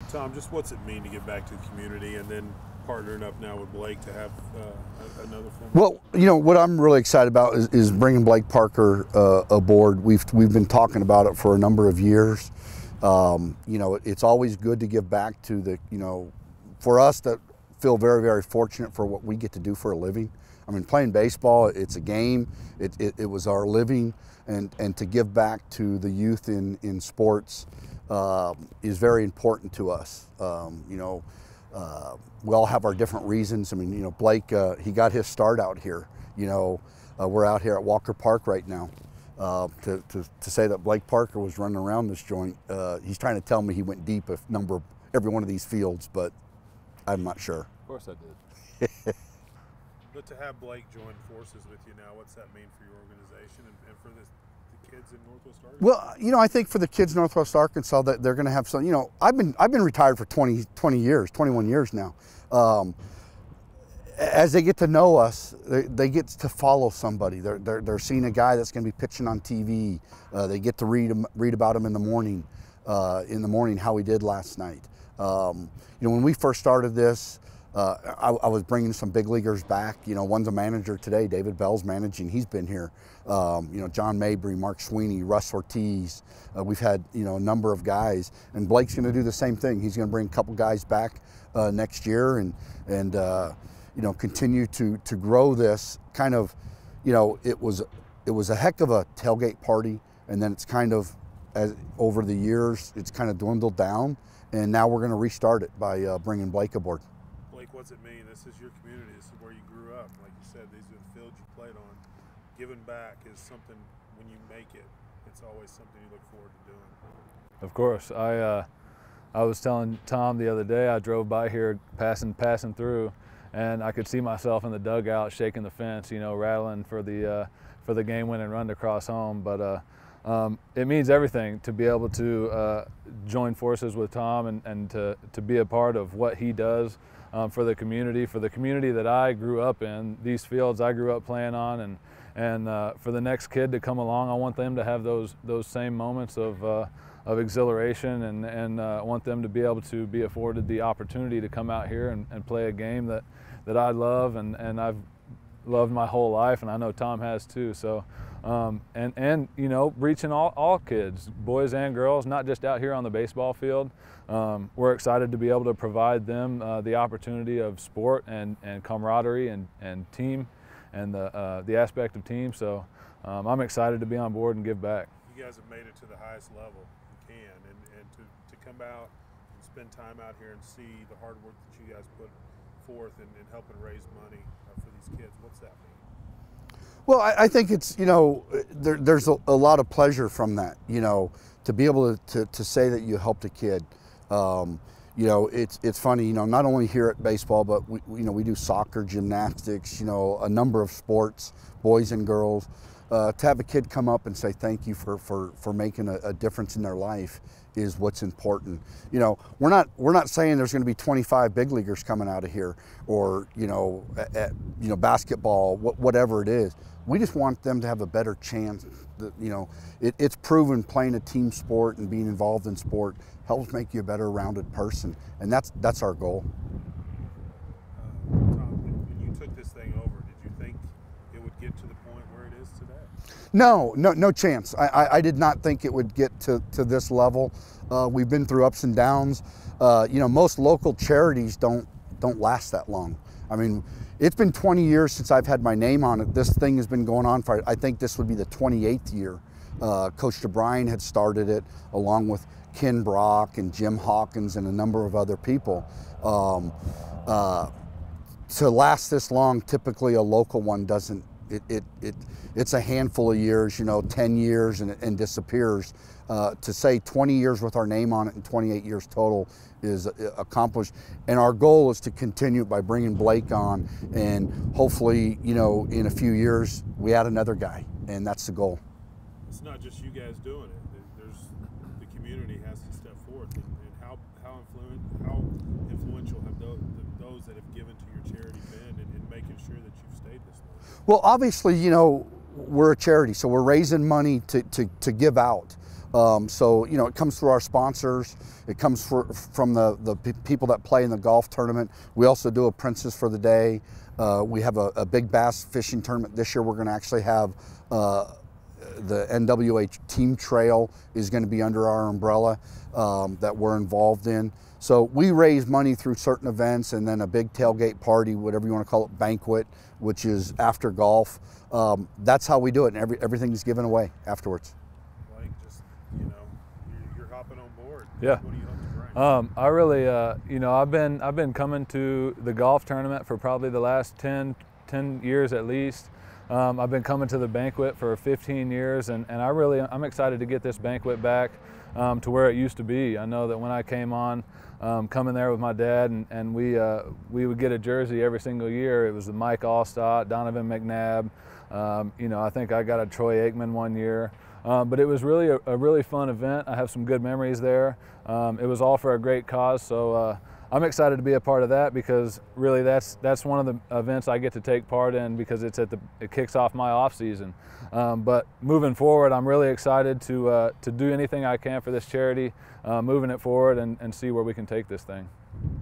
Tom, just what's it mean to give back to the community, and then partnering up now with Blake to have another film? Well, you know, what I'm really excited about is bringing Blake Parker aboard. We've been talking about it for a number of years. You know, it's always good to give back to the, you know, for us that feel very, very fortunate for what we get to do for a living. I mean, playing baseball, it's a game. It was our living, and to give back to the youth in sports is very important to us. You know, we all have our different reasons. I mean, you know, Blake, he got his start out here. You know, we're out here at Walker Park right now. To say that Blake Parker was running around this joint, he's trying to tell me he went deep every one of these fields, but I'm not sure. Of course I did. But to have Blake join forces with you now, what's that mean for your organization and for the kids in Northwest Arkansas? Well, you know, I think for the kids in Northwest Arkansas that they're going to have some, you know, I've been retired for 20 years, 21 years now. As they get to know us, they get to follow somebody. They're seeing a guy that's going to be pitching on TV. They get to read about him in the morning, how he did last night. You know, when we first started this, I was bringing some big leaguers back. You know, one's a manager today. David Bell's managing. He's been here. You know, John Mabry, Mark Sweeney, Russ Ortiz. We've had, you know, a number of guys, and Blake's going to do the same thing. He's going to bring a couple guys back next year, and you know, continue to grow this kind of. You know, it was a heck of a tailgate party, and then it's kind of, over the years, it's kind of dwindled down, and now we're going to restart it by bringing Blake aboard. Blake, what's it mean? This is your community. This is where you grew up. Like you said, these are the fields you played on. Giving back is something, when you make it, it's always something you look forward to doing. Of course. I was telling Tom the other day, I drove by here passing through, and I could see myself in the dugout shaking the fence, you know, rattling for the game-winning run to cross home. But it means everything to be able to join forces with Tom and to be a part of what he does for the community that I grew up in, these fields I grew up playing on, and for the next kid to come along, I want them to have those same moments of exhilaration, and want them to be able to be afforded the opportunity to come out here and play a game that I love and I've loved my whole life, and I know Tom has too. So, and you know, reaching all kids, boys and girls, not just out here on the baseball field. We're excited to be able to provide them the opportunity of sport and camaraderie and team, and the aspect of team. So I'm excited to be on board and give back. You guys have made it to the highest level you can, and to come out and spend time out here and see the hard work that you guys put forth in helping raise money for these kids, what's that mean? Well, I think it's, you know, there's a lot of pleasure from that, you know, to be able to say that you helped a kid. You know, it's funny, you know, not only here at baseball, but we do soccer, gymnastics, you know, a number of sports, boys and girls. To have a kid come up and say thank you for making a difference in their life is what's important. You know, we're not saying there's going to be 25 big leaguers coming out of here, or you know, basketball, whatever it is. We just want them to have a better chance. You know, it's proven playing a team sport and being involved in sport helps make you a better rounded person, and that's our goal. Tom, when you took this thing over, did you think it would get to the point where it is today? No chance. I did not think it would get to this level. We've been through ups and downs. You know, most local charities don't last that long. I mean, it's been 20 years since I've had my name on it. This thing has been going on for, I think this would be the 28th year. Coach DeBryan had started it along with Ken Brock and Jim Hawkins and a number of other people. To last this long, typically a local one doesn't. It's a handful of years, you know, 10 years and disappears. To say 20 years with our name on it and 28 years total is accomplished. And our goal is to continue by bringing Blake on, and hopefully, you know, in a few years we add another guy, and that's the goal. It's not just you guys doing it. The community has to step forth, and how influential have those that have given to your charity been in making sure that you've stayed this long? Well, obviously, you know, we're a charity, so we're raising money to give out. So, you know, it comes through our sponsors. It comes from the people that play in the golf tournament. We also do a Princess for the Day. We have a big bass fishing tournament this year. We're going to actually have the NWA team trail is going to be under our umbrella that we're involved in. So we raise money through certain events, and then a big tailgate party, whatever you want to call it, banquet, which is after golf. That's how we do it, and everything's given away afterwards. Like, just, you know, you're hopping on board. Yeah. What do you hope to bring? I really, you know, I've been coming to the golf tournament for probably the last 10 years at least. I've been coming to the banquet for 15 years, and I'm excited to get this banquet back to where it used to be. I know that when I came on, coming there with my dad, and we would get a jersey every single year. It was the Mike Allstott, Donovan McNabb. You know, I think I got a Troy Aikman one year. But it was really a really fun event. I have some good memories there. It was all for a great cause, so I'm excited to be a part of that, because really that's one of the events I get to take part in, because it kicks off my off season. But moving forward, I'm really excited to do anything I can for this charity, moving it forward and see where we can take this thing.